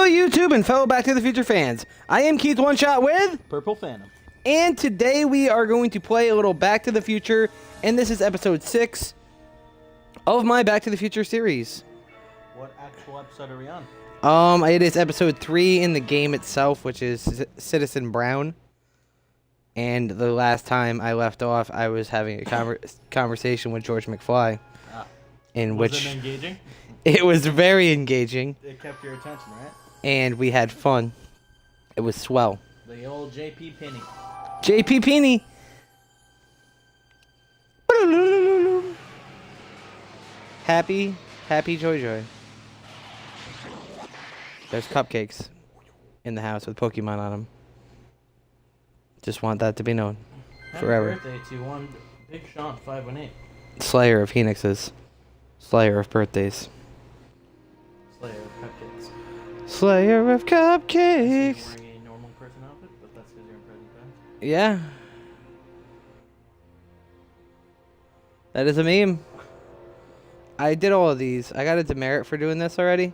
YouTube and fellow Back to the Future fans. I am Keith One Shot with Purple Phantom. And today we are going to play a little Back to the Future, and this is episode 6 of my Back to the Future series. What actual episode are we on? It is episode 3 in the game itself, which is Citizen Brown. And the last time I left off, I was having a conversation with George McFly. Was it engaging? It was very engaging. It kept your attention, right? And we had fun. It was swell. The old J.P. Penny. J.P. Penny. Happy Joy Joy. There's cupcakes in the house with Pokemon on them. Just want that to be known forever. Happy birthday to one Big Sean 518. Slayer of Phoenixes. Slayer of birthdays. Slayer of cupcakes. Slayer of cupcakes. Wearing a normal person outfit, but that's because you're in present tense. Yeah. That is a meme. I did all of these. I got a demerit for doing this already.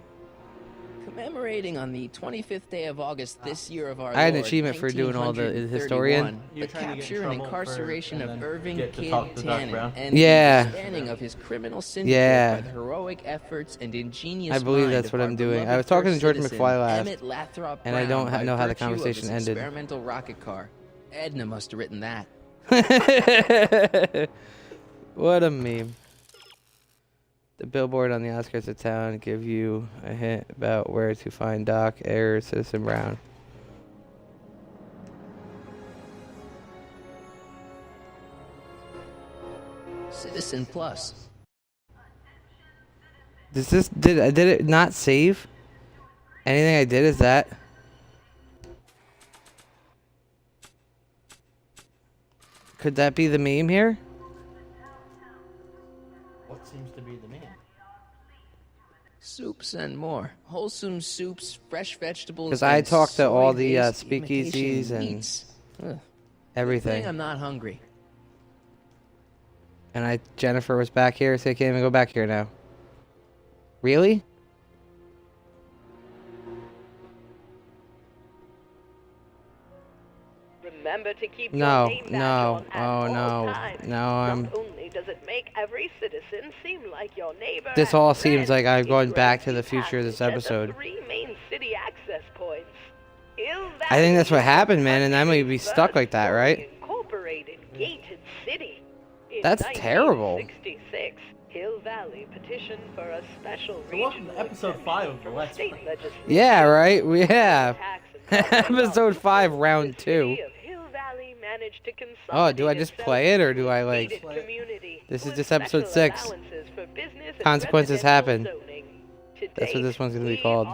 Commemorating on the 25th day of August this year of our I had an Lord, achievement for doing all the historian. The capture and incarceration of Irving Kid Tannen and Yeah. the spanning of his criminal syndicate by the heroic efforts and ingenious I believe mind that's of what our I'm doing. I beloved was talking to first George citizen, McFly last, Emmett Lathrop and I Brown, don't by know how the virtue of his conversation ended. Experimental rocket car. Edna must have written that. What a meme. The billboard on the outskirts of town give you a hint about where to find Doc, Air, Citizen Brown. Citizen Plus. Did it not save? Anything I did is that? Could that be the meme here? What seems to be the name? Soups and more. Wholesome soups, fresh vegetables. Because I and talked to all the soy-based speakeasies imitation and meats. Ugh. everything. I'm not hungry. And Jennifer was back here, so I can't even go back here now. Really? Remember to keep No, your name badge no, on at oh all no, times. no, I'm... Not only does it make every citizen seem like your neighbor. This and all seems friend, like I'm going it back to the grants you future of this passage at the episode. 3 main city access points. I think that's what happened, man, and I'm gonna be stuck like that, right? Incorporated gated city. In That's terrible. 1966, Hill Valley petitioned for a special So welcome to episode 5 of the Let's Play. Yeah, right? Yeah. Episode Episode 5, round 2. Oh, do I just play it, or do I, like... This is just episode 6. Consequences happen. That's what this one's gonna be called.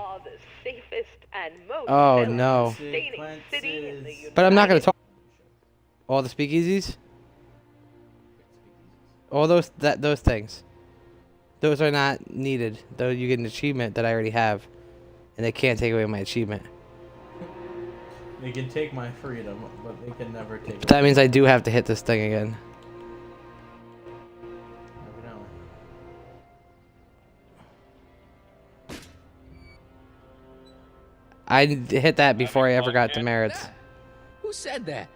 Oh, no. But I'm not gonna talk... All the speakeasies? All those things. Those are not needed. Though you get an achievement that I already have. And they can't take away my achievement. They can take my freedom, but they can never take away. That means I do have to hit this thing again. Evidently. I hit that before I ever got demerits. Who said that?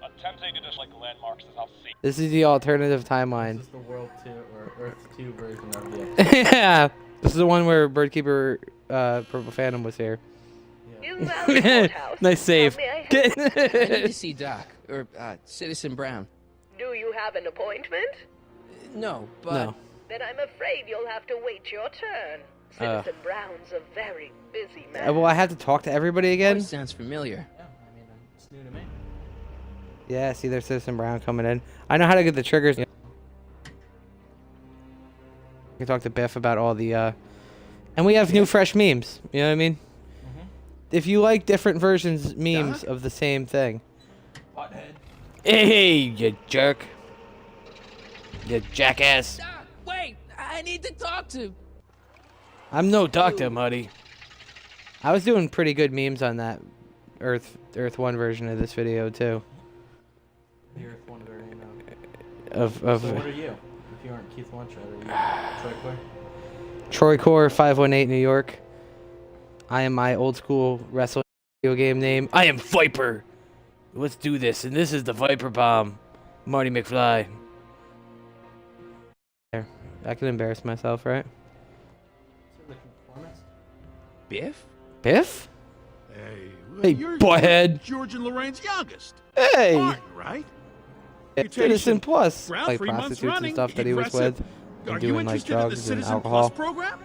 Attempting to dislike landmarks is how safe. This is the alternative timeline. This is the World 2 or Earth 2 version of the episode. Yeah. This is the one where Birdkeeper Purple Phantom was here. Nice save. I need to see Doc, or Citizen Brown. Do you have an appointment? No, but... No. Then I'm afraid you'll have to wait your turn. Citizen Brown's a very busy man. Well, I have to talk to everybody again? Voice sounds familiar. Yeah, I mean, it's new to me. Yeah, see, there's Citizen Brown coming in. I know how to get the triggers. I can talk to Biff about all the, And we have new fresh memes. You know what I mean? If you like different versions, memes of the same thing. Butthead. Hey, you jerk. You jackass. Doc, wait! I need to talk to... I'm no doctor, Muddy. I was doing pretty good memes on that Earth 1 version of this video, too. The Earth 1 version of So what are you? If you aren't Keith Lunchard, are you Troy Core? Troy Core 518 New York. I am my old school wrestling video game name. I am Viper. Let's do this, and this is the Viper Bomb. Marty McFly. There. I can embarrass myself, right? Biff? Biff? Hey, Hey, you're butthead. George and Lorraine's youngest. Hey! Martin, right? Citizen Plus. Brown Like 3 months prostitutes and running, stuff that he was impressive. with. Are And you doing like interested in the drugs and Citizen alcohol. Plus program?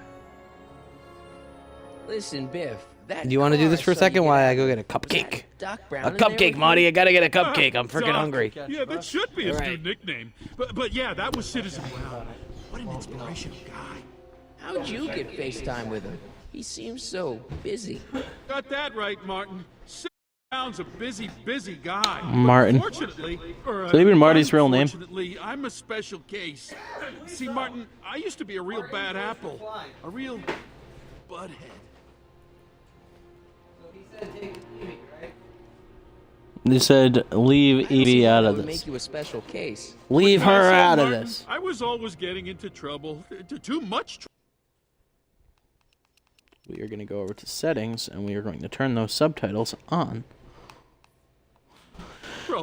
Listen, Biff. That Do you want to do car this for a I saw you second get while out I go of, get a was cupcake? that Doc Brown A in there cupcake, with Marty. you? I gotta get a cupcake. I'm freaking Doc. hungry. Yeah, that should be his Right. new nickname. But yeah, that was Citizen Brown. What an inspirational guy. How'd you get FaceTime with him? He seems so busy. Got that right, Martin. Citizen Brown's a busy, busy guy. Martin. Fortunately, So even Marty's real name? Unfortunately, I'm a special case. See, Martin, I used to be a real bad apple, a real butthead. They said leave I don't see Evie how out that of would this. make you a special case. Leave What can I her say, out of Martin? this. I was always getting into trouble, too much trouble. We are going to go over to settings and we are going to turn those subtitles on.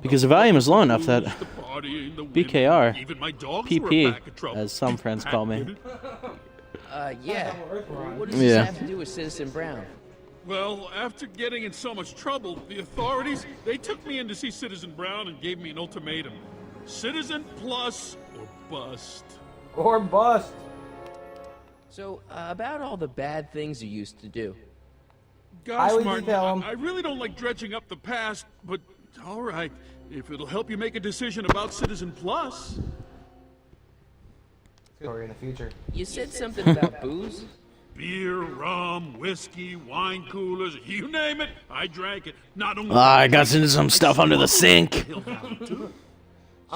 Because the volume is low enough that BKR, even my dogs were PP, back in trouble. as some friends call me. Yeah. What does this Yeah. have to do with Citizen Brown? Well, after getting in so much trouble, the authorities, they took me in to see Citizen Brown and gave me an ultimatum. Citizen Plus or bust. Or bust. So, about all the bad things you used to do. Gosh, would Martin, tell 'em. I really don't like dredging up the past, but all right. If it'll help you make a decision about Citizen Plus. Story in the future. You said something about booze? Beer, rum, whiskey, wine coolers, you name it, I drank it. Not only I got into some stuff under the sink. Chip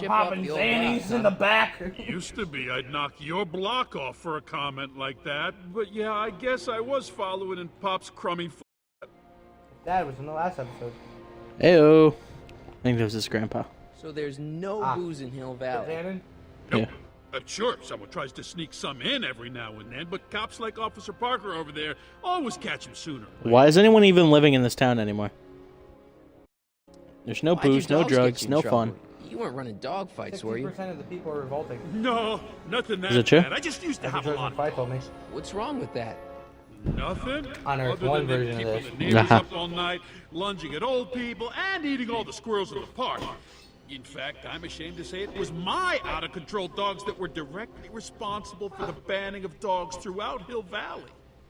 off the old block, huh? back. Used to be I'd knock your block off for a comment like that, but yeah, I guess I was following in Pop's crummy Dad was in the last episode. Heyo. I think that was his grandpa. So there's no booze in Hill Valley. Shannon? Yeah. Sure, someone tries to sneak some in every now and then, but cops like Officer Parker over there always catch him sooner. Why is anyone even living in this town anymore? There's no Why'd your booze, no dogs get drugs, you in no trouble? fun. You weren't running dog fights, were you? 60% of the people are revolting. No, nothing that Is it true? bad. I just used to That's what have a George lot of McFly told me. What's wrong with that? nothing. On Earth, other one than version of keeping this. the neighbors up all night, lunging at old people, and eating all the squirrels in the park. In fact, I'm ashamed to say it was my out-of-control dogs that were directly responsible for the banning of dogs throughout Hill Valley.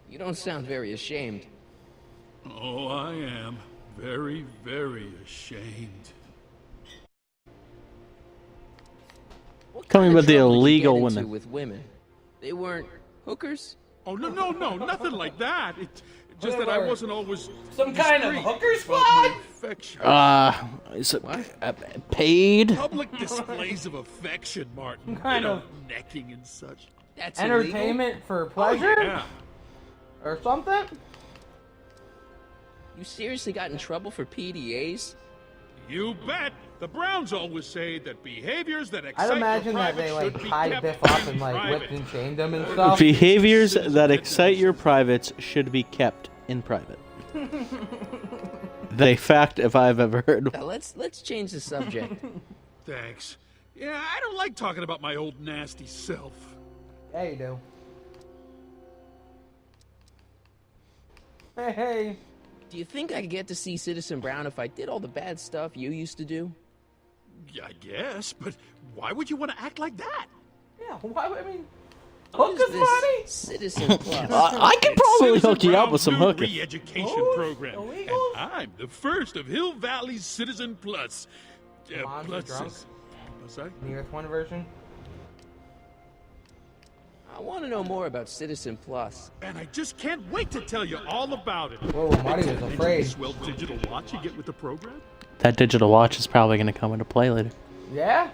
You don't sound very ashamed. Oh, I am. Very, very ashamed. What Tell me kind of about the trouble did you illegal get into women. with women. They weren't hookers? Oh, no, nothing like that. Just that I wasn't always Some kind of discreet hooker about my squad? affection. Is it paid? Public displays of affection, Martin. kind You know, of necking and such. That's illegal? entertainment for Oh, pleasure? yeah. Or something? You seriously got in trouble for PDAs? You bet. The Browns always say that behaviors that excite I'd imagine your that private they like should be tied kept Biff up and like private. whipped and chained him and stuff. Behaviors that excite your privates should be kept in private. The fact if I've ever heard. Now let's change the subject. Thanks. Yeah, I don't like talking about my old nasty self. Yeah, you do. Hey. Do you think I could get to see Citizen Brown if I did all the bad stuff you used to do? Yeah, I guess, but why would you want to act like that? Yeah, why? I mean, What is hookers, money? this Citizen Plus? I can probably Citizen hook you up Brown's with some new hookers. re-education Oh, program, illegals? and I'm the first of Hill Valley's Citizen Plus. Come on, you're drunk. Sorry? The Earth One version. I want to know more about Citizen Plus. And I just can't wait to tell you all about it. Whoa, Marty was Mention the afraid. swell digital watch you get with the program? That digital watch is probably going to come into play later. Yeah?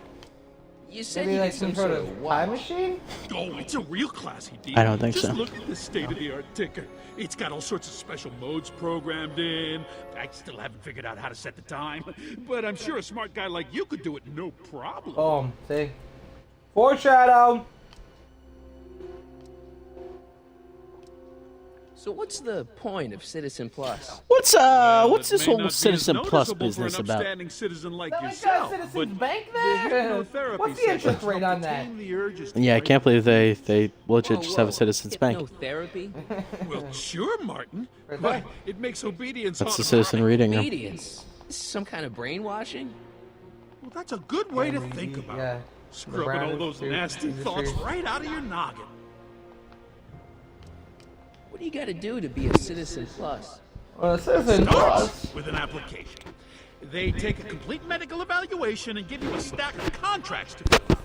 You said Maybe you like did some sort of of time watch. machine? Oh, it's a real classy deal. I don't think Just so. look at the state-of-the-art ticker. It's got all sorts of special modes programmed in. I still haven't figured out how to set the time, but I'm sure a smart guy like you could do it no problem. Boom. See? Foreshadow. So what's the point of Citizen Plus? What's Well, this it may not whole be as Citizen Plus noticeable for business an about? upstanding citizen like That yourself, Citizens but Bank the there? hypnotherapy What's the interest sessions rate help on that? tame the urges to Yeah, I drink. can't believe they legit Whoa, just have a whoa. Citizens Bank. Hypnotherapy? Well, sure, Martin. Right Why, there. it makes obedience That's the automatic. Citizen reading room. Obedience? This is some kind of brainwashing? Well, that's a good way to And think the- about yeah, it. the Scrubbing brown all those suit nasty industry. thoughts right out of your noggin. What do you gotta do to be a Citizen Plus? Well, Citizen Plus. Starts with an application. They take a complete medical evaluation and give you a stack of contracts to fill.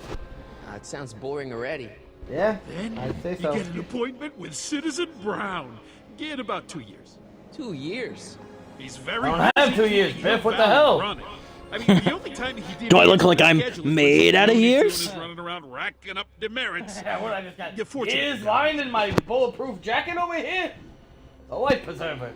It sounds boring already. Yeah, Then I'd say you so. get an appointment with Citizen Brown. Get about 2 years. 2 years. He's very I don't have busy 2 years, keeping your Biff, what the valley hell? running. I mean, the only time he Do I look deviates like from I'm the schedule is when made out of Looney Tunes years? is running around racking up demerits. Yeah, what I just got? You're fortunate. Ears lined in my bulletproof jacket over here. A life preserver.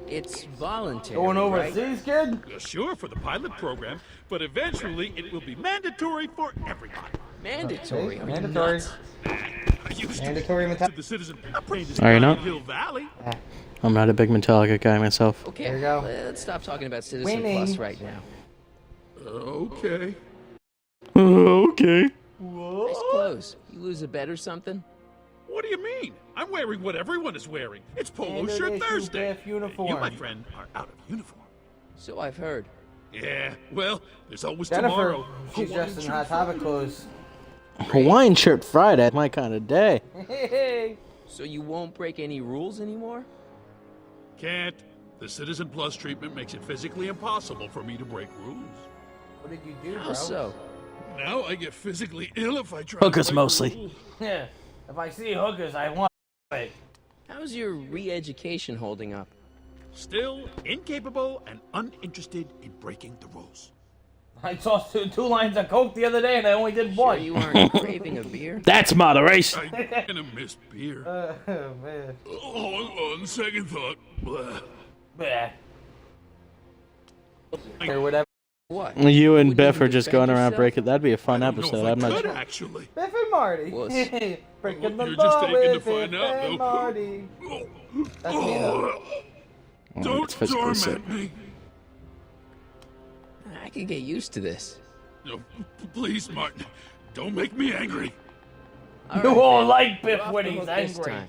It's voluntary. Going right? overseas, kid? Sure, for the pilot program, but eventually it will be mandatory for everybody. Mandatory. Okay, Are you mandatory. nuts? I used Mandatory to mentality. the Citizen apprentice Are you down not? in Hill Valley. I'm not a big Metallica guy myself. Okay, There you go. let's stop talking about Citizen Winning. Plus right now. Okay. Okay. Nice clothes. You lose a bet or something? What do you mean? I'm wearing what everyone is wearing. It's Polo Standard Shirt issue Thursday. Biff uniform. You, my friend, are out of uniform. So I've heard. Yeah, well, there's always Jennifer, tomorrow. she's Hawaiian dressed in shirt Hot Topic Friday. clothes. Hawaiian shirt Friday, my kind of day. Hey, So you won't break any rules anymore? Can't. The Citizen Plus treatment makes it physically impossible for me to break rules. what did you do, bro? How so? Now I get physically ill if I try Hookers to break mostly. rules. Yeah, if I see hookers, I want it. How's your re-education holding up? Still incapable and uninterested in breaking the rules. I saw two lines of coke the other day, and I only did Sure one. you aren't craving a beer? That's moderation. I'm gonna miss beer. Oh, man. On second thought, blah. Bleh. Or whatever. What? You and Wouldn't Biff you are just defend going around yourself? breaking. That'd be a fun I don't know episode. if I I'm not. could, sure. actually. Biff and Marty. Wuss. Breaking the You're law just taking to with find Biff out, and though. Marty. That's me, though. Oh, Don't it's physically sick. torment me. I could get used to this. No, please, Martin. Don't make me angry. All You right, won't Ben, like Biff you're off when the he's hook this angry. time.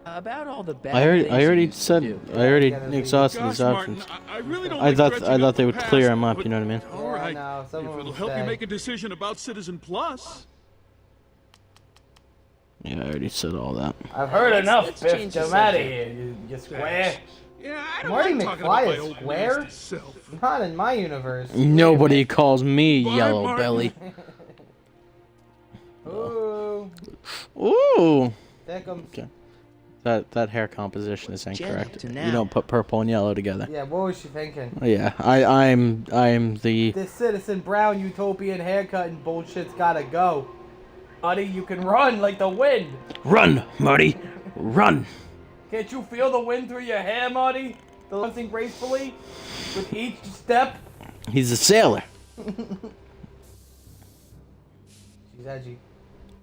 About all the bad I already, things I you already used to said, do. I already Yeah, exhausted Gosh, these Martin, options. I really don't I like thought, dredging I up thought they the would past, clear them up. but- You know what I mean? All right. no, some if of them it'll help you stay. make a decision about Citizen Plus. Yeah, I already said all that. I've heard Let's- enough, let's Biff. change the Get out of subject. here, you square. Yeah, I don't Marty like talking McFly about my is old square? nasty self. Not in my universe. Nobody calls me Bye, Yellow Martin. Belly. Ooh, Ooh, there comes. Okay. that hair composition is incorrect. to You now. don't put purple and yellow together. Yeah, what was she thinking? Yeah, I'm the. This Citizen Brown utopian haircutting bullshit's gotta go. Buddy, you can run like the wind. Run, Marty, run. Can't you feel the wind through your hair, Marty? Dancing gracefully with each step. He's a sailor. She's edgy.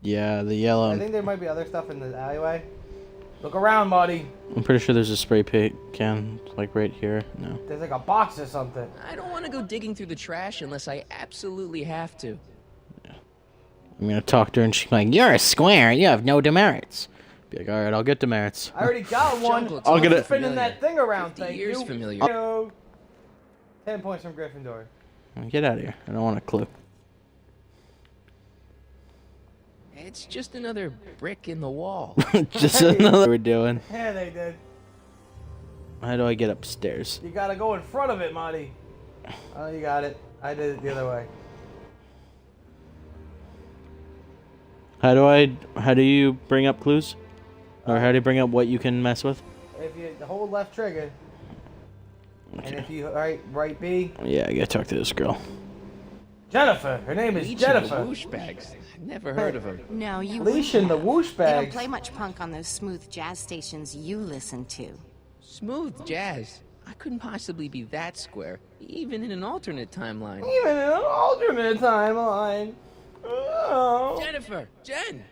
Yeah, the I yellow. think there might be other stuff in the alleyway. Look around, Marty. I'm pretty sure there's a spray paint can like right here. No. There's like a box or something. I don't want to go digging through the trash unless I absolutely have to. I'm gonna talk to her and she's like, "You're a square. You have no demerits." Be like, "All right, I'll get demerits." I already got one. Junk looks I'll get awfully it. Spinning familiar. that thing around, 50 thank years you. familiar. Yo. 10 points from Gryffindor. Get out of here. I don't want a clue. It's just another brick in the wall. Just another we're doing. Yeah, they did. How do I get upstairs? You gotta go in front of it, Marty. Oh, you got it. I did it the other way. How do you bring up clues? Or how do you bring up what you can mess with? If you hold left trigger, and Okay. if you right B, Yeah, I gotta talk to this girl. Jennifer. Her name is Leech and the Jennifer. Whoosh bags. I've never heard of them. No, you Leash wouldn't and the have. whoosh They don't bags. play much punk on those smooth jazz stations you listen to. Smooth jazz. I couldn't possibly be that square, even in an alternate timeline. Even in an alternate timeline. Oh. Jennifer! Jen!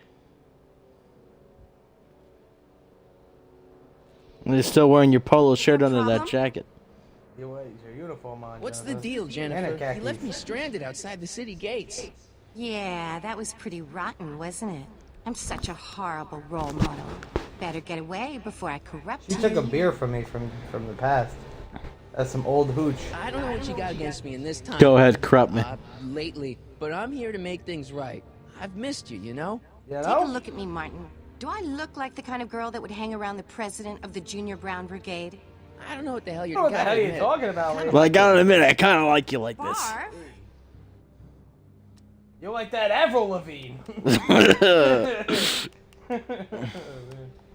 You're still wearing your polo shirt under that problem? jacket. Your uniform on. What's the Jennifer. deal, And Jennifer? her You khakis. left me stranded outside the city gates. Yeah, that was pretty rotten, wasn't it? I'm such a horrible role model. Better get away before I corrupt She you. took a beer from me from the past. That's some old hooch. I don't know what you got against me in this time. Go ahead, corrupt me. Lately, but I'm here to make things right. I've missed you, you know? You Take a know? look at me, Martin. Do I look like the kind of girl that would hang around the president of the Junior Brown Brigade? I don't know what the hell you're What the hell are you talking about, lady? Well, I gotta admit, I kind of like you like this. Barf? You're like that Avril Lavigne.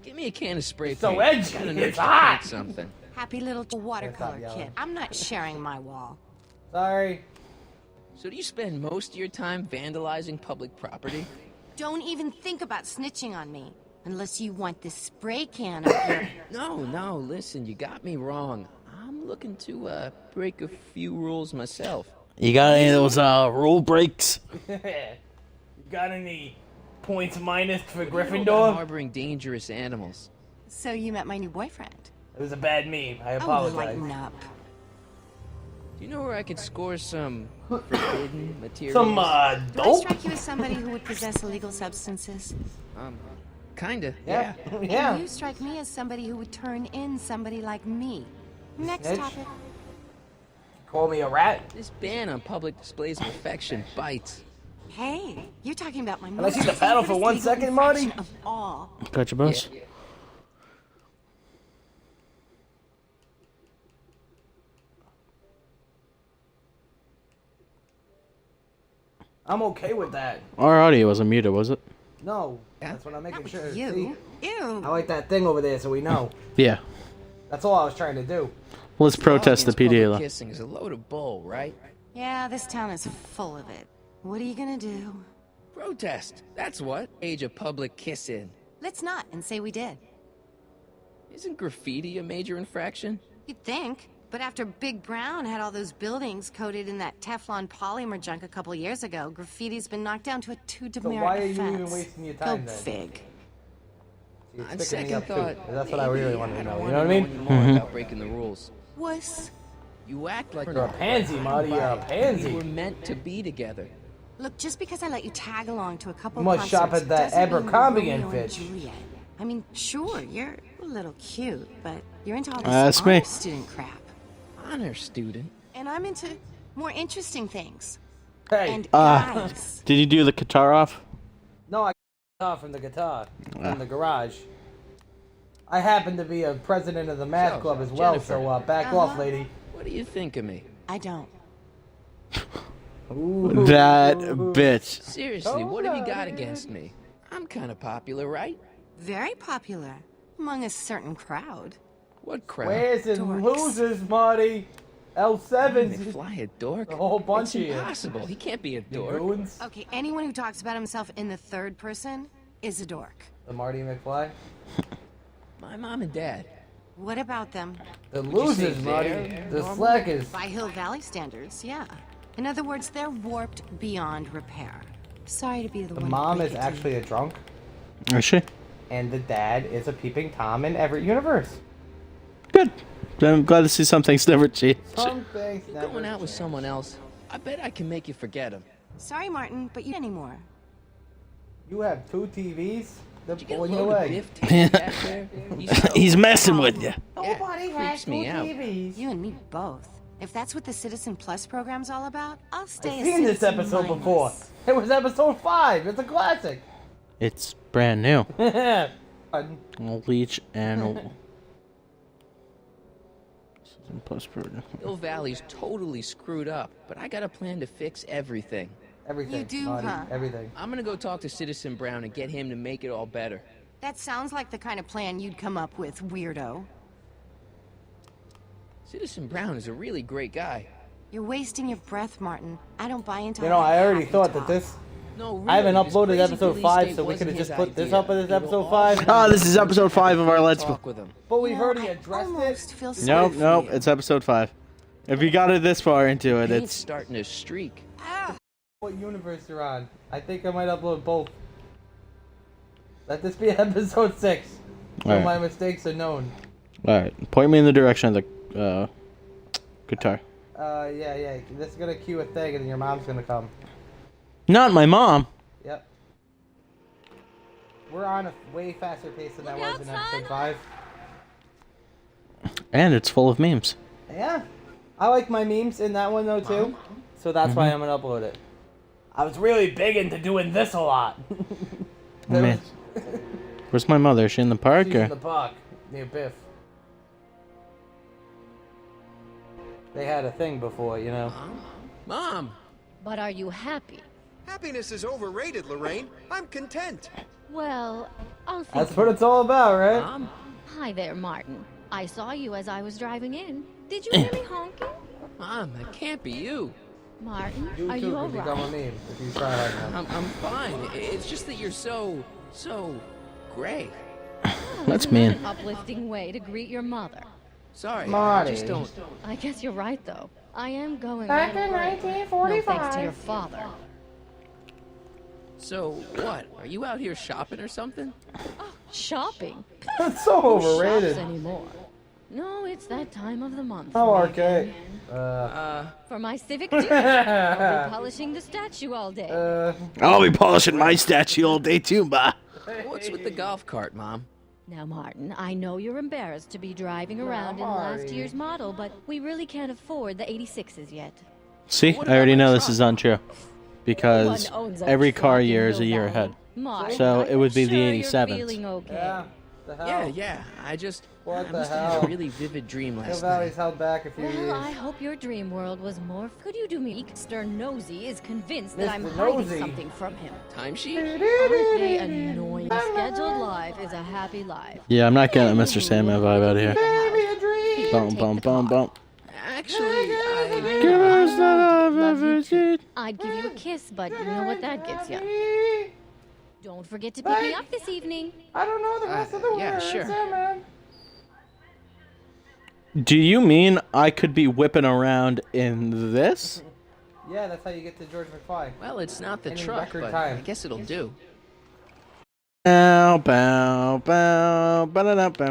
Give me a can of spray So paint. edgy, Got an it's urge to hot. paint something. Happy little watercolor yelling. kid. I'm not sharing my wall. Sorry. So do you spend most of your time vandalizing public property? Don't even think about snitching on me. Unless you want this spray can up here. No, listen, you got me wrong. I'm looking to break a few rules myself. You got any of those rule breaks? You got any points minus for About Gryffindor? harboring dangerous animals. So you met my new boyfriend. It was a bad meme. I Oh, apologize. lighten up. Do you know where I could score some forbidden materials? Some Do I dope. strike you as somebody who would possess illegal substances? Kinda, Yeah, yeah. yeah. You strike me as somebody who would turn in somebody like me. Next Snitch? topic. Call me a rat. This ban on public displays of affection bites. Hey, you're talking about my I most see the paddle for dangerous 1 legal second, Marty? infraction of all. Gotcha, boss. Yeah. I'm okay with that. Our audio wasn't muted, was it? No, Yeah? that's what I'm making Not sure. with See? you. Ew. I like that thing over there, so we know. Yeah. That's all I was trying to do. Let's protest the All against PDA public law. kissing is a load of bull, right? Yeah, this town is full of it. What are you gonna do? Protest. That's what. Age of public kissing. Let's not and say we did. Isn't graffiti a major infraction? You'd think. But after Big Brown had all those buildings coated in that Teflon polymer junk a couple years ago, graffiti's been knocked down to a 2 demerit why are you offense. even wasting your time Go then? fig. You're On sticking me second up too. thought, 'Cause that's what I really maybe wanted to know. don't You know what I wanna mean? know anymore about breaking the rules. Wuss. You act like You're a pansy, Marty. You're a pansy. we were meant to be together. Look, just because I let you tag along to a couple You must shop concerts at that doesn't mean you're Abercrombie Romeo and and Fitch. Juliet. I mean, sure, you're a little cute, but you're into all this That's me. honor student crap. Honor student. And I'm into more interesting things. Hey, And guys. Did you do the guitar off? no, I got from the guitar in the garage. I happen to be a president of the math So, club as well, Jennifer. so back off, lady. What do you think of me? I don't. Ooh. That bitch. Seriously, what have you got against me? I'm kind of popular, right? Very popular among a certain crowd. What crowd? Where's the Dorks. losers, Marty? L7s. McFly a dork? A whole bunch it's of you. impossible. He can't be a You dork. goons. Okay, anyone who talks about himself in the third person is a dork. The Marty McFly. My mom and dad. What about them? The you say losers, Marty. they're The normal? slackers. By Hill Valley standards, yeah. In other words, they're warped beyond repair. Sorry to be the The one. mom to is break it to actually you. a drunk, Is she? and the dad is a peeping Tom in every universe. Good. I'm glad to see some things never change. Some things never Going out with change. someone else. I bet I can make you forget him. Sorry, Martin, but you anymore. You have 2 TVs? They're Did you get a pulling your load of leg. Biff tape back there? He's messing with you. Nobody Yeah, has freaks me 2 out. TVs. You and me both. If that's what the Citizen Plus program's all about, I'll stay I've a seen this citizen episode mindless. before. It was episode 5. It's a classic. It's brand new. Fun. Leech and. Plus program. Hill Valley's totally screwed up, but I got a plan to fix everything. Everything. You do, Marty, huh? Everything. I'm gonna go talk to Citizen Brown and get him to make it all better. That sounds like the kind of plan you'd come up with, weirdo. Citizen Brown is a really great guy. You're wasting your breath, Martin. I don't buy into You all know, that I already happy thought that talk. this. No, really, I haven't this uploaded crazy episode police 5, state so we could have wasn't just his put this idea. up as People episode all 5. Oh, this is episode 5 of our Let's Play. talk with him. But we've You know, already I addressed almost it. feel sorry Nope, for nope. you. It's episode 5. If you got it this far into it, Paint's it's. starting to streak. Ah, What universe you're on? I think I might upload both. Let this be episode 6. So Alright. my mistakes are known. Alright, point me in the direction of the guitar. Yeah. This is gonna cue a thing, and then your mom's gonna come. Not my mom! Yep. We're on a way faster pace than that was in episode 5. And it's full of memes. Yeah. I like my memes in that one, though, too. So that's why I'm gonna upload it. I was really big into doing this a lot. Man. Where's my mother? Is she in the park? She's Or? in the park, near Biff. They had a thing before, you know. Mom! But are you happy? Happiness is overrated, Lorraine. I'm content. Well, I'll think That's what it's all about, right? Mom? Hi there, Martin. I saw you as I was driving in. Did you hear me honking? Mom, that can't be you. Martin, You are too you could become a alright? meme if you try hard enough. I'm fine. It's just that you're so gray. That's Isn't that mean. an uplifting way to greet your mother. Sorry, I Marty. just don't. I guess you're right, though. I am going Back right in away. 1945. No thanks to your father. So, what? Are you out here shopping or something? Shopping? That's so Who overrated. shops anymore? No, it's that time of the month. Oh, for me okay. again. For my civic duty, I'll be polishing the statue all day. I'll be polishing my statue all day too, bah. What's with the golf cart, Mom? Now, Martin, I know you're embarrassed to be driving around in last Marty. year's model, but we really can't afford the 86s yet. See, What I already about my know this truck? is untrue. Because No one owns a every car truck in year is a Mill year Valley. ahead. Martin, So I'm it would be the sure you're 87s. feeling okay. Yeah. The hell? Yeah. I just. What I the must have had hell? a really vivid dream Hill last Valley's night. held back a few Well, years. I hope your dream world was more. Could you do me? Mr. Nosy is convinced that I'm Mr. hiding Nosy. something from him. Timesheet? Aren't they annoying? A scheduled life is a happy life. Yeah, I'm not getting a Mr. Sandman vibe out of here. Here, Bum, take bum, the bum, car. bum. Actually, I. Girls that I've Love you ever too. seen. I'd give you a kiss, but you know what that gets you. Don't forget to pick me up this evening. I don't know the rest of the yeah, words, sure. man. Do you mean I could be whipping around in this? Yeah, that's how you get to George McFly. Well, it's not the In truck, record but time. I guess it'll do. Bow, bow, bow, ba-da-da-bow.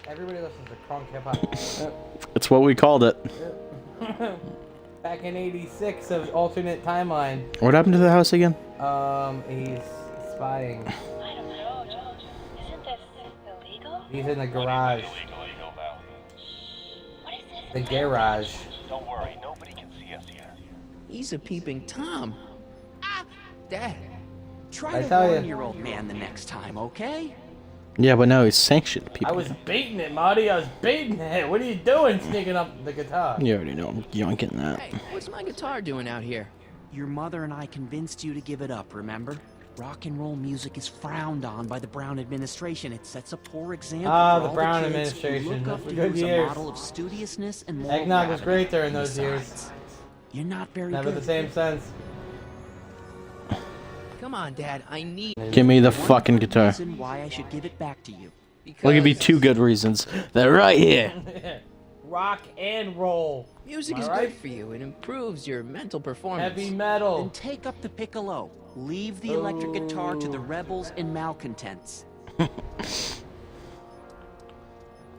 Everybody listens to crunk hip hop. It's what we called it. Back in '86 of alternate timeline. What happened to the house again? He's spying. I don't know, George. Isn't this illegal? He's in the garage. What is this? The garage. Don't worry, nobody can see us here. He's a peeping Tom. Ah! Dad. Try I to tell warn ya. your old man the next time, okay? Yeah, but no, he's sanctioned people. I was baiting it, Marty. I was baiting it. What are you doing, sneaking up the guitar? You already know I'm yoinking that. Hey, what's my guitar doing out here? Your mother and I convinced you to give it up, remember? Rock and roll music is frowned on by the Brown administration. It sets a poor example Ah, for the all Brown kids who administration. look Those up were to good you as a years. model of studiousness and moral Eggnog was gravity. great during those Besides, years. You're not very Never good. the same sense. Come on, Dad. I need. Give me the One fucking good guitar. reason why I should give it back to you. I'll give you Because 2 good reasons. They're right here. Rock and roll. music Am I is right? good for you. It improves your mental performance. Heavy Then metal. take up the piccolo. Leave the electric guitar to the rebels and malcontents.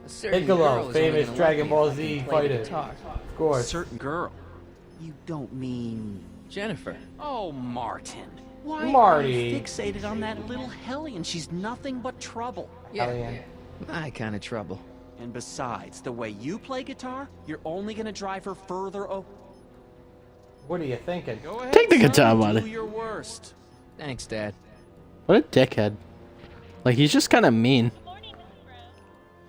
A certain Piccolo, girl is only famous gonna Dragon like me Ball if I Z can play the fighter. guitar. Of course. Certain girl. You don't mean... Jennifer. Oh, Martin. Why Marty. are you fixated on that little hellion? She's nothing but trouble. Hellion. My kind of trouble. And besides, the way you play guitar, you're only gonna drive her further What are you thinking? Go ahead, Take the son, guitar, do buddy. your worst. Thanks, Dad. What a dickhead. Like, he's just kind of mean.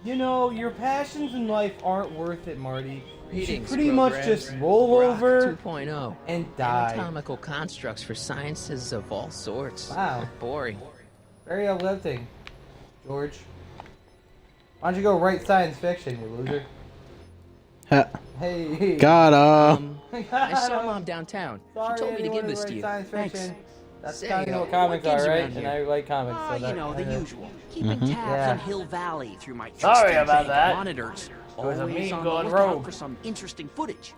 You know, your passions in life aren't worth it, Marty. You should Greetings, pretty much programs. just roll Rock over 2.0. and die. Anatomical constructs for sciences of all sorts. Wow. Boring. Very uplifting, George. Why don't you go write science fiction, you loser? Ha. Hey. Got I saw Mom downtown. Sorry, She told me to anyone give this who to you. writes science Thanks. fiction. That's Say, kind of what what comics gives are, you right? around And here? I like comics, Ah, so you that know, the kinda- usual. Keeping tabs Yeah. on Hill Valley through my Sorry trusty about bank that. monitors. It was a Always meme on the going lookout rogue. for some interesting footage.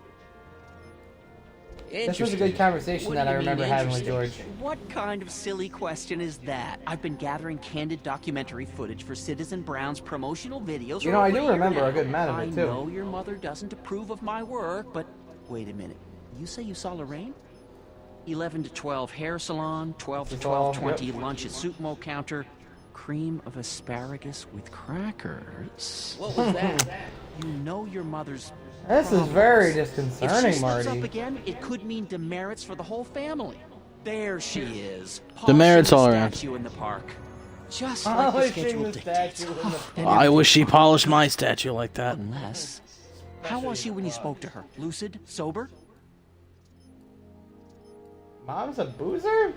This was a good conversation that I remember having with George. What kind of silly question is that? I've been gathering candid documentary footage for Citizen Brown's promotional videos. You know, I for do over a year remember now. a good amount of it, too. I know your mother doesn't approve of my work, but wait a minute. You say you saw Lorraine? 11 to 12 hair salon, 12 to 12:20 lunch at Suitmo counter, cream of asparagus with crackers. What was that? You know your mother's. This is very If disconcerting, she slips Marty. up again, it could mean demerits for the whole family. There she is. Demerits all polishing the around. statue in the park. Just like the Polishing schedule the dictates. statue in the And I wish she polished my statue like that. Unless... How was she when you spoke to her? Lucid? Sober? Mom's a boozer?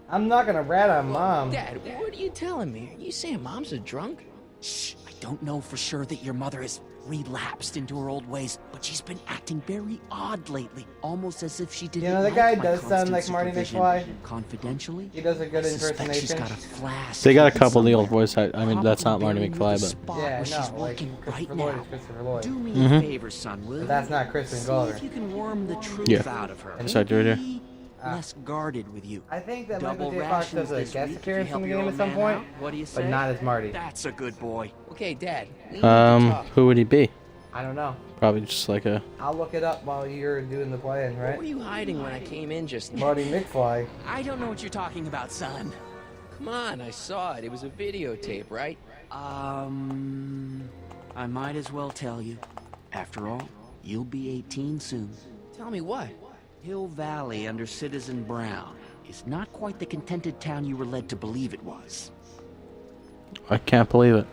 I'm not gonna rat on Mom. Dad, what are you telling me? Are you saying Mom's a drunk? Shh. I don't know for sure that your mother has relapsed into her old ways, but she's been acting very odd lately, almost as if she didn't. You know, the like guy my does sound constant like Marty supervision. McFly. Confidentially, He does a good I suspect she's impersonation. got a flash. They got a hidden couple of the old somewhere. voice. I mean, that's not Marty Probably buried McFly, in the but spot Yeah, where she's no, like working Christopher right Lloyd now. is Christopher Lloyd. Do me Mhm. a favor, son, will But you? that's not Kristen See Galler. if you can worm the truth Yeah. out of her. That's right, right here. Maybe less guarded with you. I think that Double Michael J. Fox rations does a this guest week if appearance you in the help game your at some old man point, out. What do you but say? not as Marty. That's a good boy. Okay, Dad. We need to talk. who would he be? I don't know. Probably just like a. I'll look it up while you're doing the plan, What were right? you hiding when I came in just now? Marty McFly. I don't know what you're talking about, son. Come on, I saw it. It was a videotape, right? I might as well tell you. After all, you'll be 18 soon. Tell me what? Hill Valley under Citizen Brown is not quite the contented town you were led to believe it was. I can't believe it.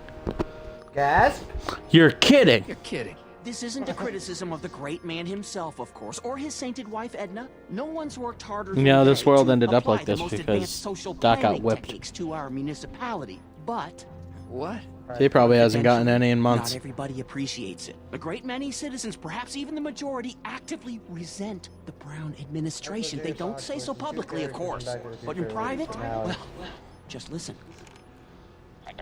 Gasp? You're kidding. You're kidding. This isn't a criticism of the great man himself, of course, or his sainted wife Edna. No one's worked harder than Yeah, this they world to ended up apply like the this most because advanced social Doc got planning whipped. techniques to our municipality. But What? He probably hasn't gotten any in not months. everybody appreciates it. A great many citizens, perhaps even the majority, actively resent the Brown administration. They don't say so publicly, of course, but in private, well, just listen. A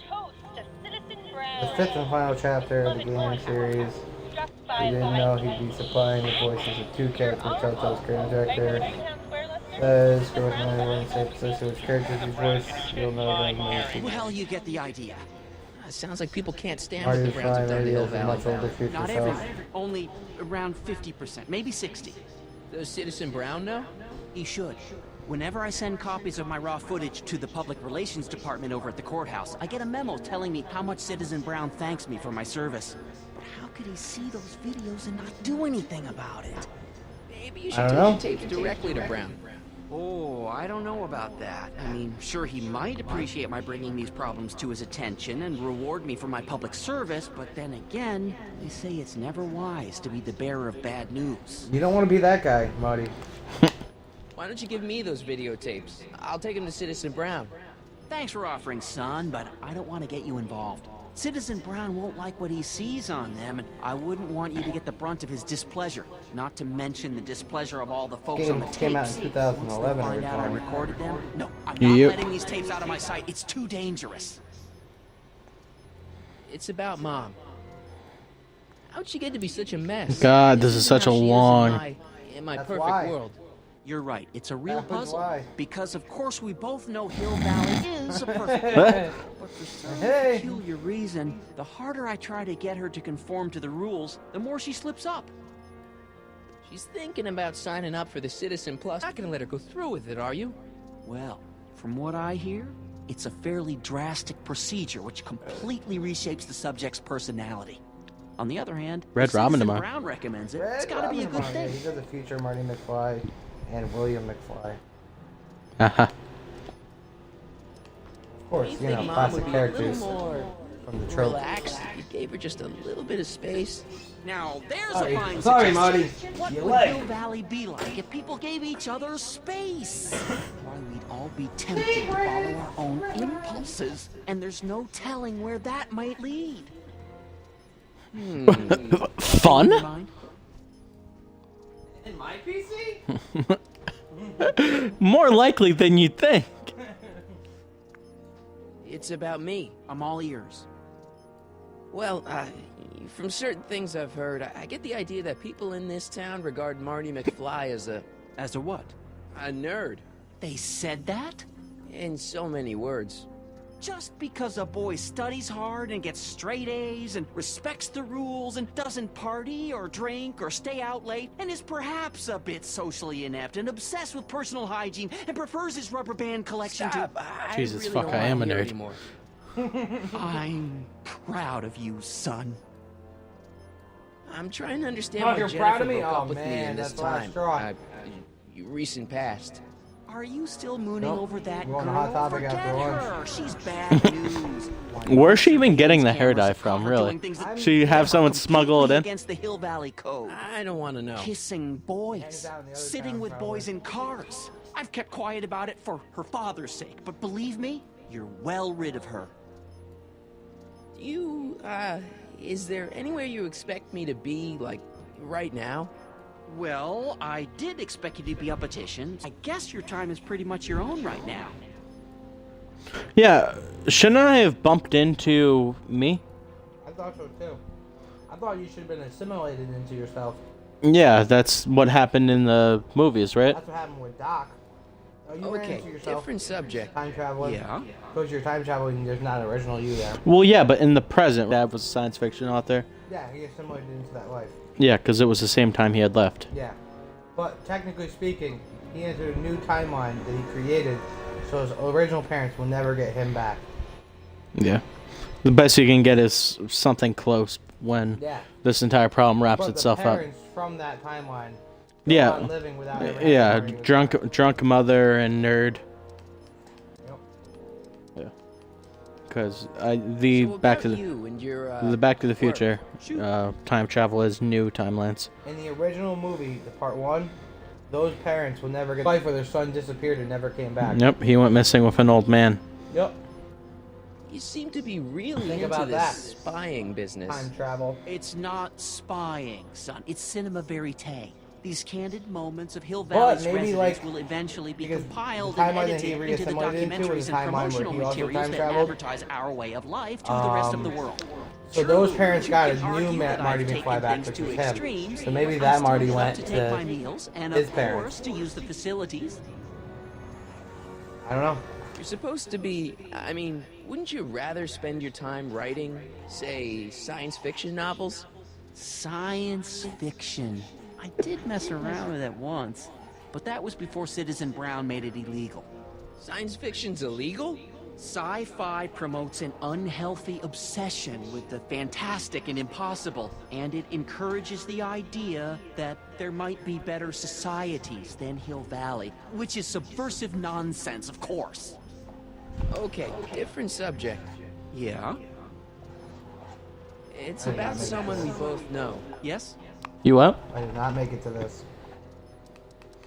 toast to Citizen The Brown. fifth and final chapter of the game series. Struck We by didn't know he'd be supplying the voices of two characters. Telltale's creative director says, "Go with my one safe position which characters you voice. You'll know them when you see them." Well, you get the idea. It sounds like people can't stand Marty what the Browns have McFly done to maybe Hill has a Valley. much older future Not self. everybody. Only around 50%, maybe 60. Does Citizen Brown know? He should. Whenever I send copies of my raw footage to the Public Relations Department over at the courthouse, I get a memo telling me how much Citizen Brown thanks me for my service. But how could he see those videos and not do anything about it? Maybe you I should don't take know. the tapes directly to Brown. Oh, I don't know about that. I mean, sure, he might appreciate my bringing these problems to his attention and reward me for my public service, but then again, they say it's never wise to be the bearer of bad news. You don't want to be that guy, Marty. Why don't you give me those videotapes? I'll take them to Citizen Brown. Thanks for offering, son, but I don't want to get you involved. Citizen Brown won't like what he sees on them, and I wouldn't want you to get the brunt of his displeasure. Not to mention the displeasure of all the folks on the tapes. Came out in Once 2011 they find out I originally. recorded them, no, I'm not Yep. letting these tapes out of my sight. It's too dangerous. It's about Mom. How'd she get to be such a mess? God, this is such a How she is long. in my That's perfect why. world. You're right. It's a real That was puzzle. why. Because, of course, we both know Hill Valley is a perfect world. But for some Hey. peculiar reason, the harder I try to get her to conform to the rules, the more she slips up. She's thinking about signing up for the Citizen Plus. Not gonna let her go through with it, are you? Well, from what I hear, it's a fairly drastic procedure which completely reshapes the subject's personality. On the other hand, Red if Robin Citizen tomorrow. Brown recommends it. Red It's gotta be a Robin good Robin. thing. He does a future Marty McFly and William McFly. Haha. Of course, you know, Mom classic would be characters a little more from the trope. relaxed. You gave her just a little bit of space. Now, there's Sorry. a fine Sorry, suggestion. Marty. What You would like. Hill Valley be like if people gave each other space? Why, we'd all be tempted to follow our own impulses, and there's no telling where that might lead. Fun? Mind? In my PC? More likely than you think. It's about me. I'm all ears. Well, from certain things I've heard, I get the idea that people in this town regard Marty McFly as a... As a what? a nerd. They said that? In so many words. Just because a boy studies hard and gets straight A's and respects the rules and doesn't party or drink or stay out late and is perhaps a bit socially inept and obsessed with personal hygiene and prefers his rubber band collection Stop. to... Jesus, really fuck, don't I am a wanna hear nerd. anymore. I'm proud of you, son. I'm trying to understand Oh, why you're Jennifer proud of me? broke Oh, up with me man, in this that's the last time. straw. Recent past. Are you still mooning Nope. over that We're on girl? a hot topic Forget after lunch. her. She's bad news. Where's she even getting the hair dye from, really? She have someone smuggle it in? Against the Hill Valley Code. I don't want to know. Kissing boys. Hangs out in the other Sitting town, with probably. boys in cars. I've kept quiet about it for her father's sake, but believe me, you're well rid of her. Is there anywhere you expect me to be, like, right now? Well, I did expect you to be up a petition. I guess your time is pretty much your own right now. Yeah, shouldn't I have bumped into me? I thought so too. I thought you should have been assimilated into yourself. Yeah, that's what happened in the movies, right? That's what happened with Doc. Oh, you ran Okay, into yourself. different subject. Time traveling. Yeah? Because you're time traveling, there's not an original you there. Well, yeah, but in the present, Dad was a science fiction author. Yeah, he assimilated into that life. Yeah, because it was the same time he had left. Yeah. But technically speaking, he entered a new timeline that he created, so his original parents will never get him back. Yeah. The best you can get is something close when Yeah. this entire problem wraps But itself the up. parents from that timeline go Yeah. on living without ever having Yeah, to worry with drunk mother and nerd. Yep. Yeah. Because the So Back to about the you and your, the Back to the work. Future time travel is new timelines. In the original movie, the part 1, those parents will never get life where their son disappeared and never came back. Yep, he went missing with an old man. Yep. You seem to be really Think into about this that. spying business. Time travel. It's not spying, son. It's cinema verite. These candid moments of Hill But Valley's maybe, residents like, will eventually be because compiled the and timeline that he edited into the reassimilated into was documentaries a and timeline where promotional he also materials time that traveled. advertise our way of life to the rest of the world. So those True, parents you got can a new argue that Marty I've taken McFly back, things which to was him. extremes, So maybe but that I still Marty love went to take my to meals and his of parents. course to use the facilities. I don't know. You're supposed to be... I mean, wouldn't you rather spend your time writing, say, science fiction novels? Science fiction. I did mess around with it once, but that was before Citizen Brown made it illegal. Science fiction's illegal? Sci-fi promotes an unhealthy obsession with the fantastic and impossible, and it encourages the idea that there might be better societies than Hill Valley, which is subversive nonsense, of course. Okay, different subject. Yeah? It's about someone we both know. Yes? You what? I did not make it to this.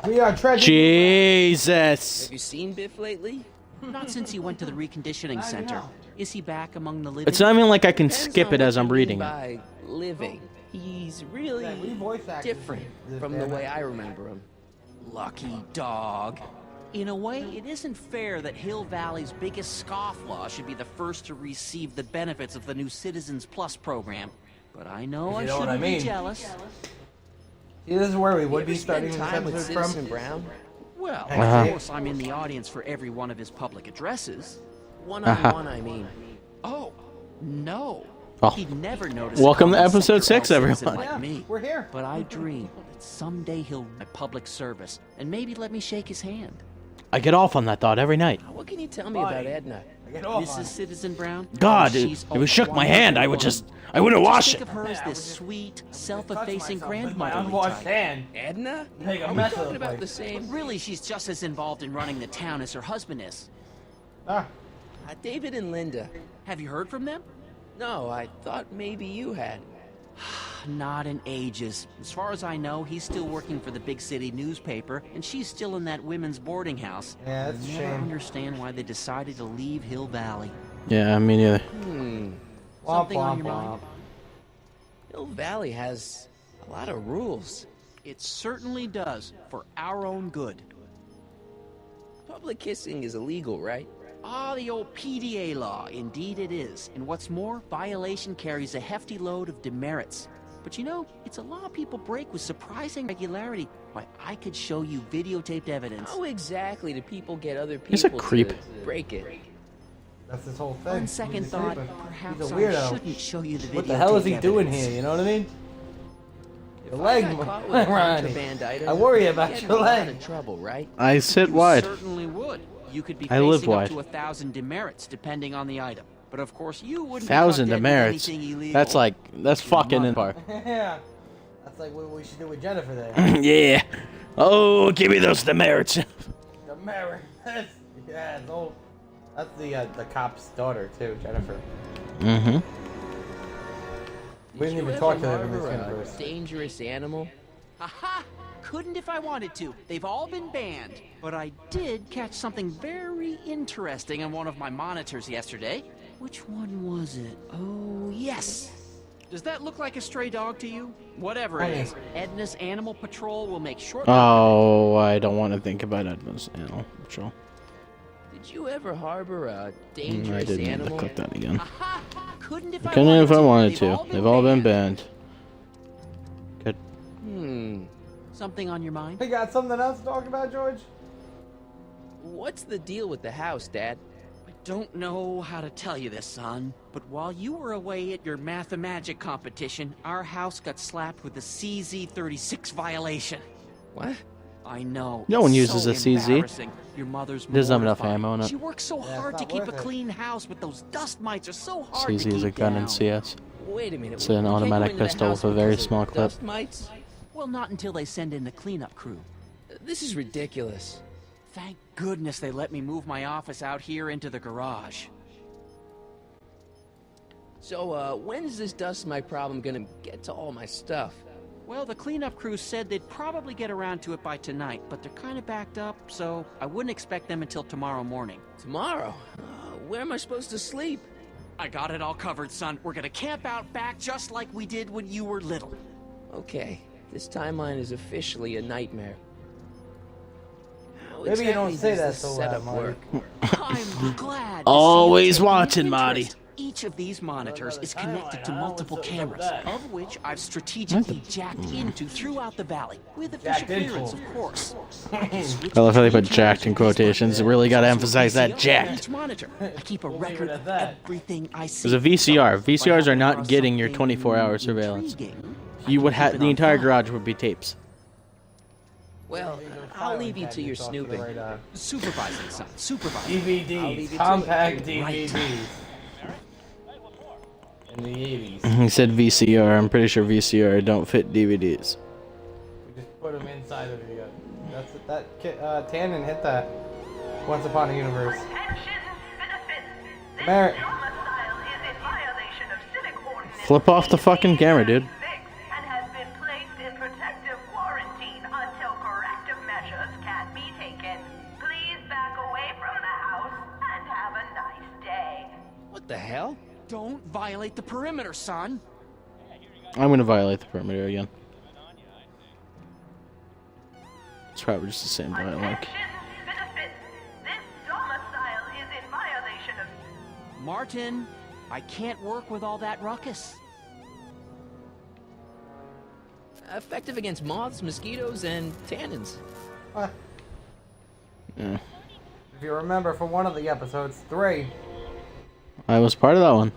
We are treading. Jesus. Have you seen Biff lately? Not since he went to the reconditioning center. Is he back among the living? It's not even like I can Depends skip on it what as you I'm mean reading it. by living. He's really Yeah, we voice actors different this from the damn way it. I remember him. Lucky dog. In a way, it isn't fair that Hill Valley's biggest scofflaw should be the first to receive the benefits of the new Citizens Plus program. But I know I You know what shouldn't I mean. be jealous. See, this is where we would You be ever spend starting this time with episode Citizen from. Brown? Well, Uh-huh. of course, I'm in the audience for every one of his public addresses. One-on-one, I mean. Oh, no. Oh. He'd never notice. Welcome to common episode sector 6, citizen everyone. Like Yeah, me. we're here. But I dream that someday he'll my public service and maybe let me shake his hand. I get off on that thought every night. What can you tell me about Edna? I get off on Mrs. it. Citizen Brown? God, She's if it shook my a hand, I would wouldn't wash Think it. of her as Yeah, I would this just sweet, Touch self-effacing myself with my grandmotherly unwashed type. hand. Edna? Make a Are we mess of talking the about place. the same? Really, she's just as involved in running the town as her husband is. Ah, David and Linda. Have you heard from them? No, I thought maybe you had. Not in ages. As far as I know, he's still working for the big city newspaper, and she's still in that women's boarding house. yeah, that's a Never shame. understand why they decided to leave Hill Valley. Yeah, me neither. Hmm. Womp, Something on womp, your mind? womp. Hill Valley has a lot of rules. It certainly does, for our own good. Public kissing is illegal, right? Ah, the old PDA law. Indeed it is. And what's more, violation carries a hefty load of demerits. But you know, it's a law people break with surprising regularity. Why, I could show you videotaped evidence. How exactly do people get other people He's a creep. to break it? That's his whole thing. On second He's a thought, creeper. perhaps He's a I weirdo. shouldn't show you the videotaped What the hell is he doing evidence. here? You know what I mean? If Your I leg, got caught with a Ronnie. contraband item, I worry I'd about get in your a lot leg. of trouble, right? I sit You wide. certainly would. You could be I live facing up wide. to 1,000 demerits depending on the item. But of course, you wouldn't 1,000 be caught dead with demerits. anything illegal. That's like, that's fucking in par. Yeah. That's like what we should do with Jennifer there. Yeah. Oh, give me those demerits. The Mary. Yeah, it's old. That's the cop's daughter too, Jennifer. Mm-hmm. We didn't Did you even talk to ever them in this harbor universe. a dangerous animal? Aha! Couldn't if I wanted to. They've all been banned. But I did catch something very interesting on one of my monitors yesterday. Which one was it? Oh, yes. Does that look like a stray dog to you? Whatever it is, Edna's Animal Patrol will make short. Oh, I don't want to think about Edmund's Animal Patrol. Did you ever harbor a I dangerous didn't mean to animal? click that again. Aha! Couldn't if I Couldn't wanted if I to. wanted to. They've all been banned. Good. Something on your mind? We got something else to talk about, George? What's the deal with the house, Dad? I don't know how to tell you this, son, but while you were away at your Mathemagic competition, our house got slapped with a CZ36 violation. What? I know. No one it's uses so a CZ. embarrassing. Your mother's Doesn't have enough mortified. ammo in it. She works so Yeah, hard it's to not keep a worth it. clean house, but those dust mites are so hard CZ to is a keep gun down. in CS. Wait a minute. It's an we can't automatic go into the pistol house with a very because of small clip. Dust mites? Well, not until they send in the cleanup crew. This is ridiculous. Thank goodness they let me move my office out here into the garage. So, when's this dust mite problem gonna get to all my stuff? Well, the cleanup crew said they'd probably get around to it by tonight, but they're kind of backed up, so I wouldn't expect them until tomorrow morning. Tomorrow? Where am I supposed to sleep? I got it all covered, son. We're gonna camp out back just like we did when you were little. Okay, this timeline is officially a nightmare. How Maybe you don't exactly say does that this so setup loud, work? I'm glad. to Always see you taking watching, interest. Marty. Each of these monitors is connected to timeline, huh? multiple What's up cameras, with that? of which I've strategically jacked into throughout the valley, with official Jacked into. clearance, of course. I love how they put jacked in quotations. Really got to emphasize that jacked. Each monitor. I keep a record of everything I see. There's a VCR. VCRs are not getting your 24-hour surveillance. You would have the entire garage would be tapes. Well, I'll leave you to your snooping. Supervising, son. Supervising. DVDs, compact DVDs. In the 80s. He said VCR. I'm pretty sure VCR don't fit DVDs. We just put them inside of the. That's that. Tannen hit that. Once Upon a Universe. Merit. Flip off the fucking camera, dude. And has been placed in protective quarantine until corrective measures can be taken. Please back away from the house and have a nice day. What the hell? Don't violate the perimeter, son. I'm gonna violate the perimeter again. It's probably just the same dialogue. This domicile is in violation of... Martin, I can't work with all that ruckus. Effective against moths, mosquitoes, and tannins. Yeah. If you remember from one of the episodes, 3. I was part of that one.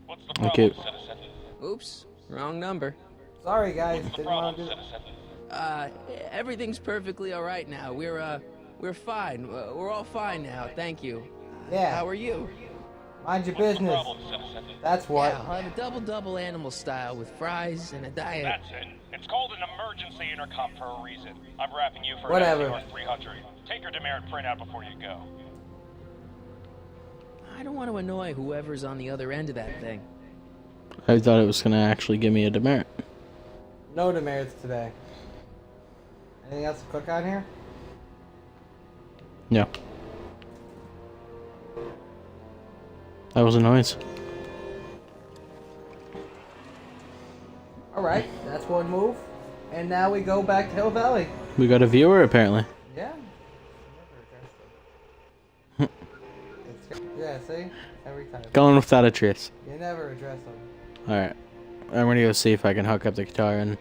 What's the problem, Okay. citizen? Oops, wrong number. Sorry guys, What's the didn't want problem, to do citizen? Everything's perfectly all right now. We're fine. We're all fine now. Thank you. Yeah. How are you? Mind your What's the business. problem, citizen? That's what. Yeah, I'll have a double animal style with fries and a diet. That's it. It's called an emergency intercom for a reason. I'm wrapping you for Whatever. an SCR 300. Take your demerit printout before you go. I don't want to annoy whoever's on the other end of that thing. I thought it was gonna actually give me a demerit. No demerits today. Anything else to cook on here? No. That was a noise. Alright, that's one move. And now we go back to Hill Valley. We got a viewer apparently. Yeah. Yeah, see? Every time. Going without a trace. You never address them. Alright. I'm gonna go see if I can hook up the guitar and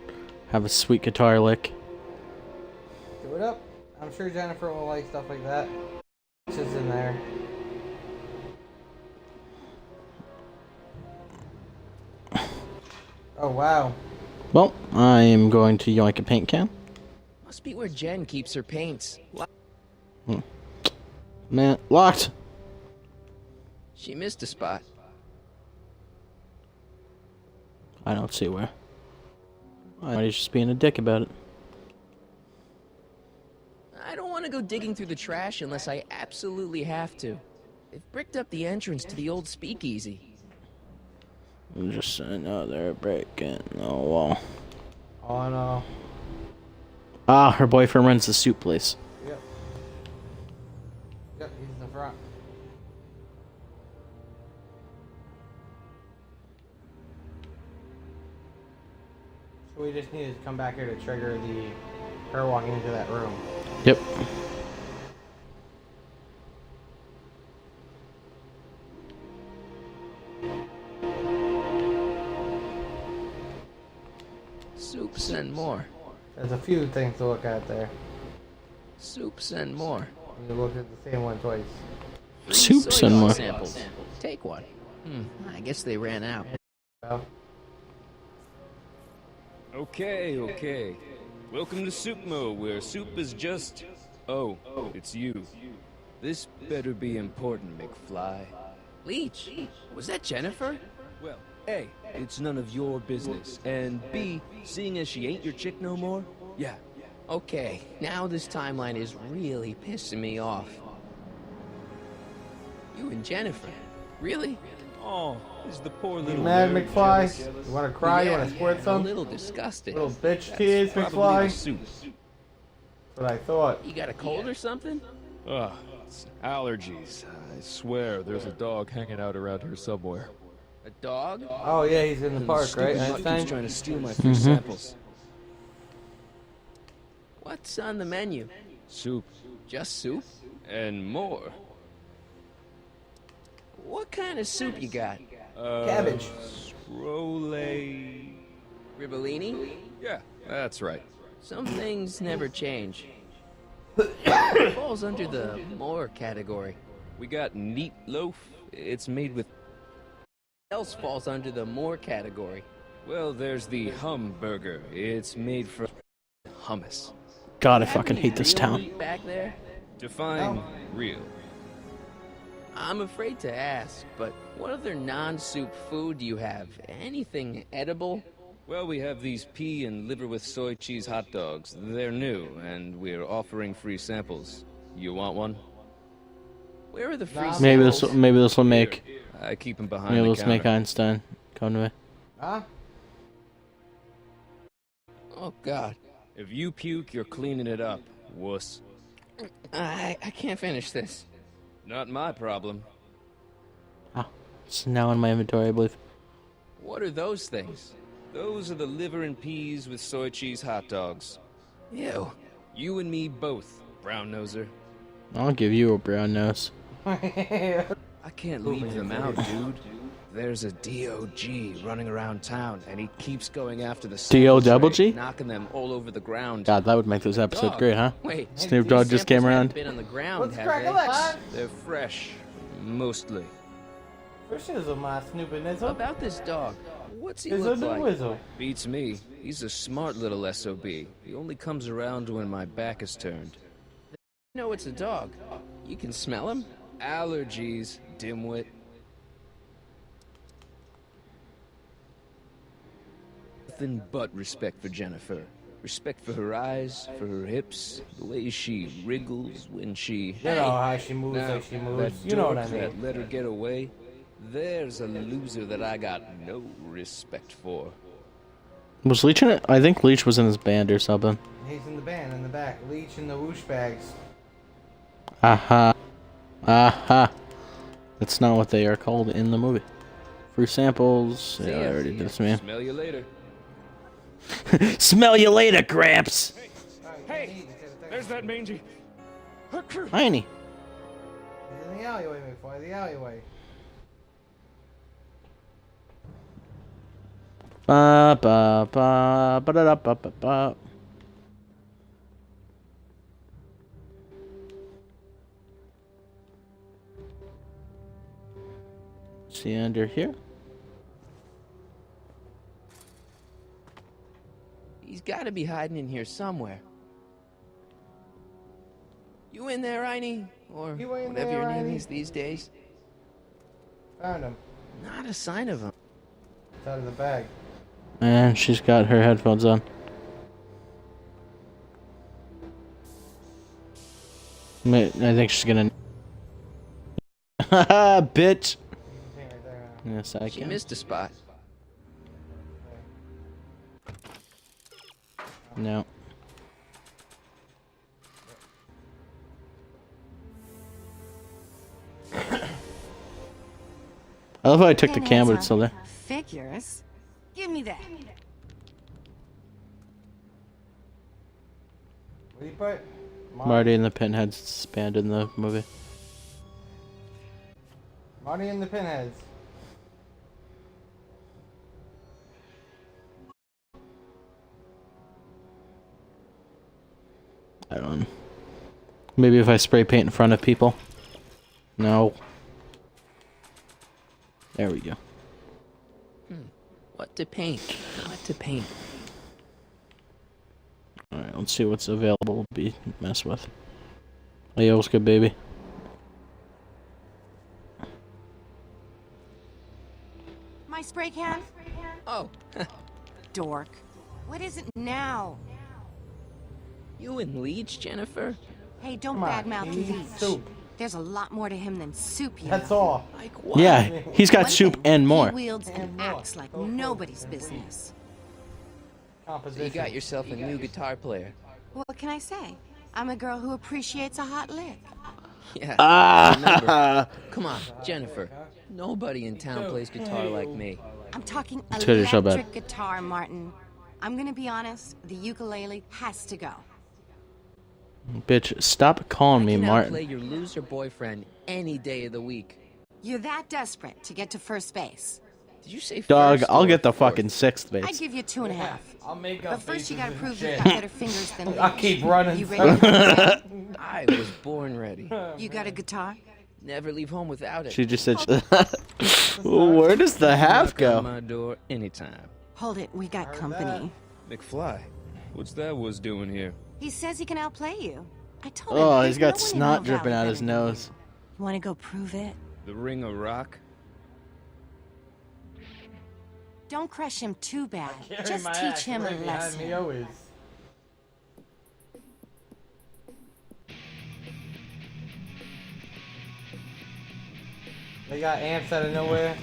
have a sweet guitar lick. Do it up. I'm sure Jennifer will like stuff like that. It's just in there. Oh, wow. Well, I am going to yoink a paint can. Must be where Jen keeps her paints. Man, locked. She missed a spot. I don't see where. He's just being a dick about it. I don't want to go digging through the trash unless I absolutely have to. They've bricked up the entrance to the old speakeasy. Just another break in the wall. Oh, no. Ah, her boyfriend runs the soup place. Yep. Yep, he's in the front. So we just needed to come back here to trigger her walking into that room. Yep. Soups and more. There's a few things to look at there. Soups and more. You look at the same one twice. Soups Soy and more. samples. Take one. I guess they ran out. Well, Okay. Welcome to Soupmo, where soup is just... Oh, it's you. This better be important, McFly. Leech, was that Jennifer? Well, A, it's none of your business, and B, seeing as she ain't your chick no more, yeah. Okay, now this timeline is really pissing me off. You and Jennifer? Really? Oh, is the poor you little mad, nerd McFly? jealous? You want to cry? You Yeah, want to squirt a some? little disgusted. Little bitch That's tears, probably the McFly? soup. That's what I thought. You got a cold or something? Ugh, it's allergies. I swear there's a dog hanging out around here somewhere. A dog? Oh, yeah, he's in the park, right? Stupid mutt keeps Einstein? trying to steal my free samples. What's on the menu? Soup. Just soup? And more. What kind of soup you got? Cabbage. Scrole... Ribellini? Yeah, that's right. Some things never change. It falls under the more category. We got neat loaf. It's made with... Else falls under the more category. Well, there's the Humburger. It's made from hummus. God, I fucking hate this Real town. meat back there? Define real. I'm afraid to ask, but what other non-soup food do you have? Anything edible? Well, we have these pea and liver with soy cheese hot dogs. They're new, and we're offering free samples. You want one? Where are the free Maybe samples? this will make. I keep them behind Maybe the this will make counter. Einstein come to me. Huh? Oh, God. If you puke, you're cleaning it up, wuss. I can't finish this. Not my problem. It's now in my inventory, I believe. What are those things? Those are the liver and peas with soy cheese hot dogs. Ew. You and me both, brown noser. I'll give you a brown nose. I can't leave them out, dude. There's a DOG running around town, and he keeps going after the sample D-O-double tray, G? knocking them all over the ground. God, that would make this episode Dog. great, huh? Wait. Snoop these Dogg just came samples haven't around. Been on the ground, Let's have crack they? a Lex. They're fresh, mostly. This is my snoopiness. About this dog, what's he Is look a new like? whistle. Beats me. He's a smart little SOB. He only comes around when my back is turned. You know it's a dog. You can smell him? Allergies, dimwit. Nothing but respect for Jennifer. Respect for her eyes, for her hips, the way she wriggles when she... You know how she moves Now, like she that moves. You know what I dork mean. that let her get away, there's a loser that I got no respect for. Was Leech in it? I think Leech was in his band or something. He's in the band in the back. Leech in the whoosh bags. Aha. Aha. That's not what they are called in the movie. Free samples. Yeah, I already did this, man. Smell you later. Smell you later, Gramps. Hey, there's that mangy. Heiny. He's in the alleyway, McFly. The alleyway. Ba ba ba ba da ba ba ba. Is he under here? He's got to be hiding in here somewhere. You in there, Einie? Or whatever your name is these days? Found him. Not a sign of him. It's out of the bag. And she's got her headphones on. I think she's gonna. Haha, bitch! Yes, I She can. missed a spot. No. I love how I took the cam, but it's still there. Figures? Give me that. What do you put? Marty and the Pinheads band in the movie. Marty and the Pinheads. I don't know. Maybe if I spray paint in front of people. No. There we go. What to paint? What to paint? Alright, let's see what's available to be mess with. Hey, yo, what's good, baby? My spray can? Oh. Dork. What is it now? You and Leech, Jennifer? Hey, don't Come on, badmouth he eats Leech. soup. There's a lot more to him than soup, you That's know. all. Like what? Yeah, he's got One soup thing, and more. He wields and acts like nobody's business. So you got yourself a new guitar player. What can I say? I'm a girl who appreciates a hot lick. Yeah. Ah. Remember. Come on, Jennifer. Nobody in town plays guitar like me. I'm talking Twitter so bad. electric guitar, Martin. I'm gonna be honest, the ukulele has to go. Bitch, stop calling me I can Martin. outplay your loser boyfriend any day of the week. You're that desperate to get to first base. Did you say Dog, first I'll or get the fourth? fucking 6th I'd base. give you 2.5. I'll make But up first you faces gotta and prove shit. you've got better fingers than me. I'll keep running. You ready? To I was born ready. you got a guitar? Never leave home without it. She just said. Where does the half Knock on go? my door anytime. Hold it, we got company. McFly, what's that was doing here? He says he can outplay you. I told him. Oh, there's he's got no one in snot Hell dripping Valley out his better than you. nose. You wanna go prove it? The Ring of Rock? Don't crush him too bad. Carry Just my teach axe him a right behind lesson. me always. They got ants out of nowhere.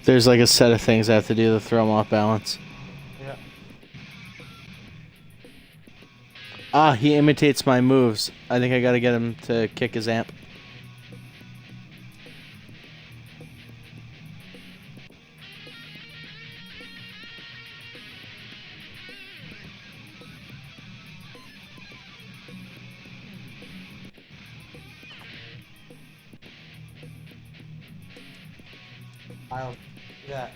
There's like a set of things I have to do to throw him off balance. Yeah. Ah, he imitates my moves. I think I gotta get him to kick his amp. I'll do that.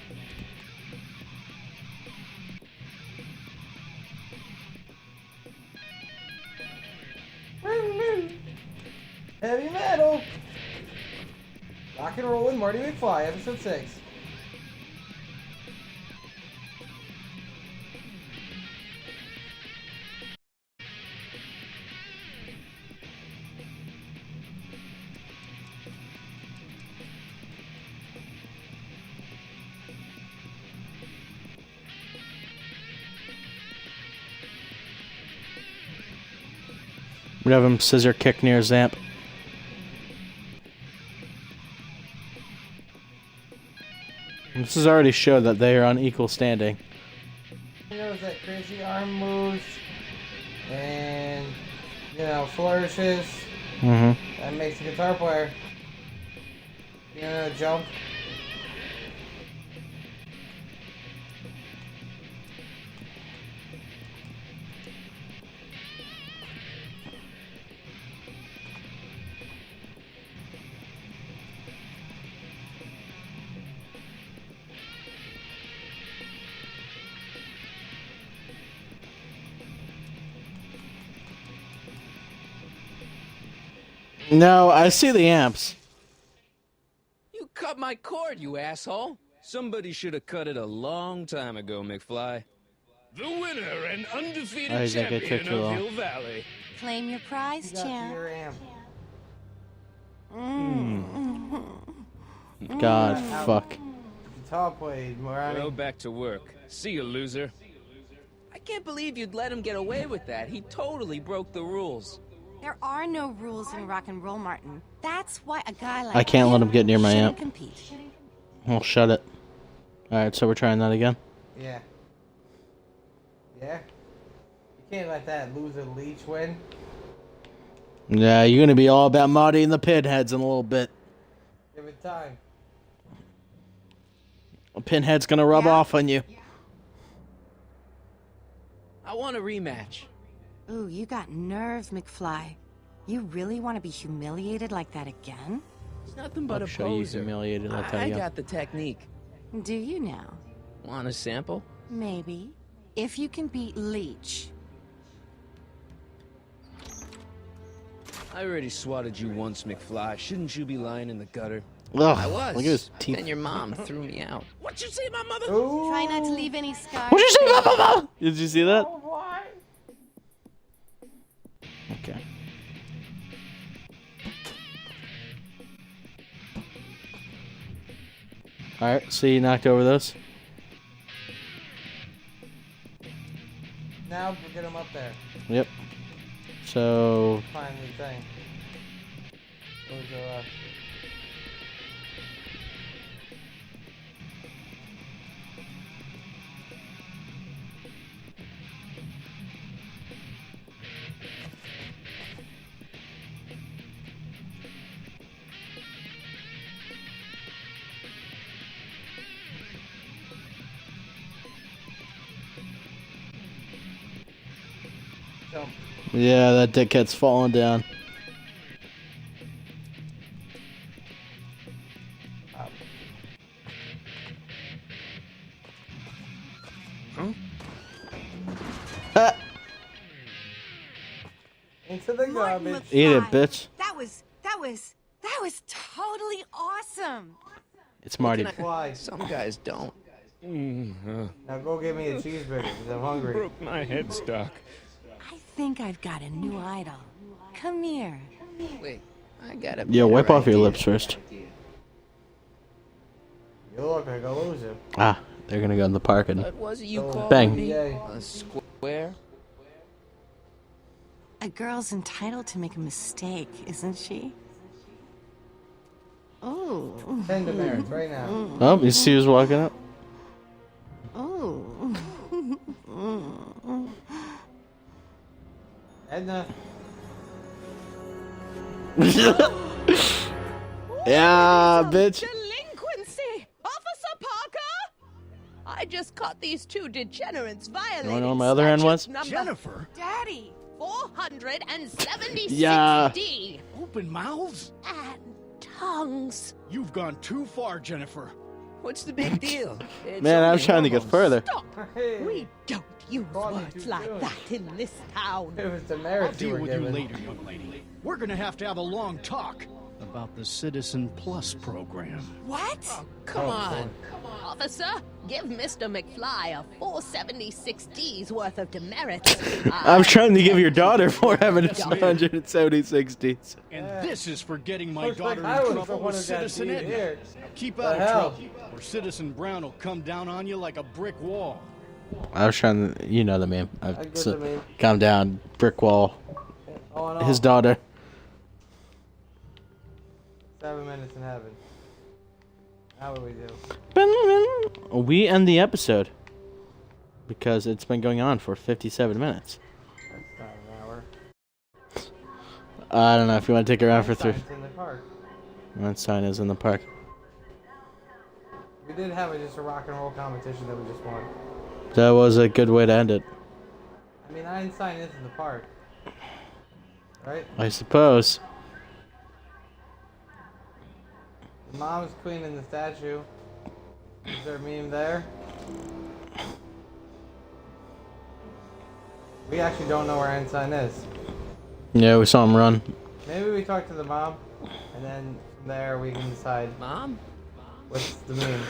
Heavy metal. Rock and roll with Marty McFly, episode 6. We'd have him scissor kick near his amp. This has already showed that they are on equal standing. He knows that crazy arm moves and, you know, flourishes. Mm-hmm. That makes a guitar player. You know, jump. No, I see the amps. You cut my cord, you asshole. Somebody should have cut it a long time ago, McFly. The winner and undefeated I think I took champion too of long. Hill Valley. Claim your prize, You got champ. your amp. God, Out. fuck. Guitar played, Morani. Go back to work. See you, loser. I can't believe you'd let him get away with that. He totally broke the rules. There are no rules in rock and roll, Martin. That's why a guy like I can't let him get near my shouldn't amp. compete. Well, shut it. Alright, so we're trying that again. Yeah. Yeah? You can't let that loser Leech win. Yeah, you're gonna be all about Marty and the Pinheads in a little bit. Give it time. A Pinhead's gonna rub off on you. I want a rematch. Ooh, you got nerve, McFly. You really want to be humiliated like that again? It's nothing but I'll a show you poser. humiliated like that I again. got the technique. Do you now? Want a sample? Maybe. If you can beat Leech. I already swatted you once, McFly. Shouldn't you be lying in the gutter? Ugh, I was. look at his teeth. Then your mom threw me out. What'd you say, my mother? Try not to leave any scars. What'd you say, Mama? Did you see that? Okay. Alright, so you knocked over those? Now get him up there. Yep. So, Find the thing. Those are, jump. yeah, that dickhead's falling down. Up. Ah, Into the Martin garbage. eat it, McFly. bitch. That was totally awesome. It's Marty. Why? Some guys don't. Now go get me a cheeseburger because I'm hungry. Broke my headstock. I think I've got a new idol. Come here. Wait, I got a Yeah, wipe better off your idea. lips first. You look like a loser. Ah, they're gonna go in the park and What was it you Oh, called Bang. me? yay. A square? A girl's entitled to make a mistake, isn't she? Oh. 10 demerits right now. oh, you see who's walking up? Oh. Edna. Yeah, bitch. Delinquency! Officer Parker! I just caught these two degenerates violating You wanna know what my other hand was? statute number Jennifer, Daddy! 476 Yeah. D. open mouths? And tongues. You've gone too far, Jennifer. What's the big deal? It's Man, I'm only trying to get hormones. further. Stop! Hey. We don't use Caught me words too like soon. that in this town. It was I'll demerits you deal were with you given. later, young lady. We're gonna have to have a long talk about the Citizen Plus program. What? Come Oh, on. Officer, give Mr. McFly a 476 D's worth of demerits. I'm trying to give your daughter 476 Ds. And this is for getting my Looks like daughter I was in the trouble one with who got Citizen beat Edna. here. Keep The out of hell? trouble, or Citizen Brown will come down on you like a brick wall. I was trying to, you know the meme. I get the meme. Calm down, brick wall. All in His all, daughter. 7 minutes in heaven. How do we do? We end the episode because it's been going on for 57 minutes. That's not an hour. I don't know if you want to take her out for 3. Science in the park. That sign is in the park. We did have just a rock and roll competition that we just won. That was a good way to end it, I mean, Einstein is in the park. Right? I suppose. The mom's cleaning the statue. Is there a meme there? We actually don't know where Einstein is. Yeah, we saw him run Maybe we talk to the mom, and then from there we can decide. Mom? What's the mean?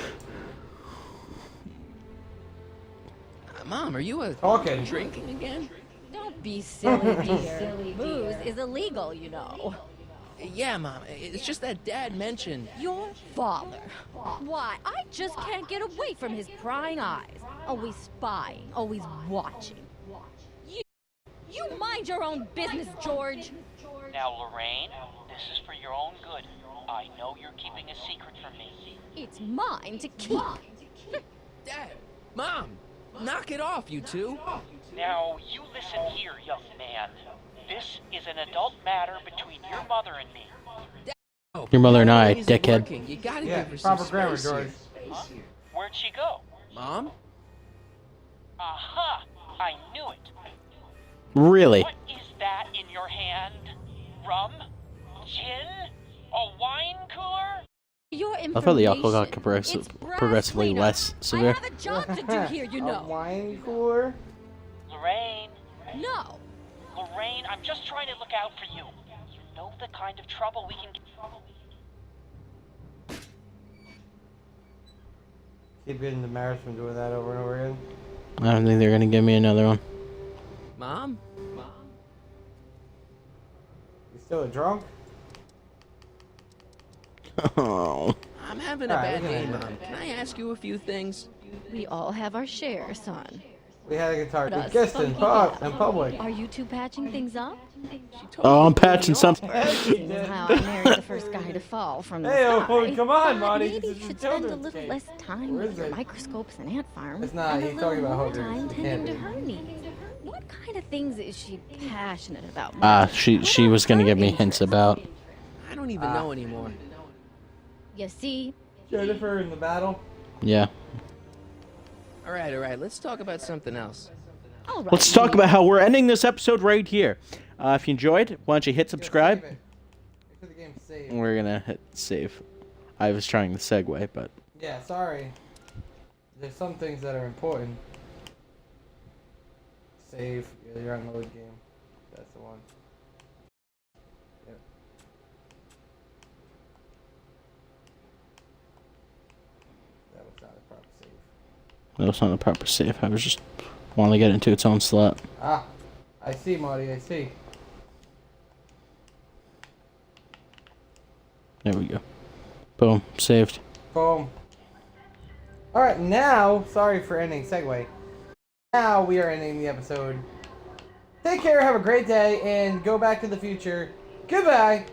Mom, are you talking drinking again? Don't be silly, dear. Booze is illegal, you know. Yeah, Mom. It's just that Dad mentioned... Your father. Why, I just can't get away from his prying eyes. Always spying, always watching. You mind your own business, George. Now, Lorraine, this is for your own good. I know you're keeping a secret from me. It's mine to keep. Dad! Mom! Knock it off, you two! Now, you listen here, young man. This is an adult matter between your mother and me. Your mother and I, Always dickhead. working. You gotta Yeah, give her some proper grammar, space George. here. Huh? Where'd she go? Mom? Aha! I knew it. Really? What is that in your hand? Rum? Gin? A wine cooler? Your I thought the alcohol got information. progressively less severe. I have a job to do here, you A know. wine cooler? Lorraine. No. Lorraine, I'm just trying to look out for you. You know the kind of trouble we can get. Keep getting the Maris from doing that over and over again. I don't think they're gonna give me another one. Mom? You still a drunk? Oh. I'm having a Alright, bad day, Mom. Can I ask you a few things? We all have our share, son. We had a guitar. But We us kissed in funky public. Are you two patching things up? Oh, I'm patching something. How I married the first guy to fall from the Hey, sky. oh, come on, But Marty. maybe This you is should a spend a children's little game. less time Where with is your it? microscopes and ant farms. It's not. And a He's talking little about more hookers. time It tending can't to be. her needs. What kind of things is she passionate about? She was gonna give me hints about. I don't even know anymore. You see? Jennifer in the battle. Yeah. Alright, let's talk about something else. All right. Let's talk about how we're ending this episode right here. If you enjoyed, why don't you hit subscribe? Make sure the game's saved. We're gonna hit save. I was trying to segue, but Yeah, sorry. There's some things that are important. Save. Yeah, you're on load game. That's the one. Yep. That was not a proper save. that was not the proper save. I was just wanting to get into its own slot. Ah, I see, Marty. I see. There we go. Boom, saved. Boom. Alright, now, sorry for ending segue. Now we are ending the episode. Take care, have a great day, and go back to the future. Goodbye!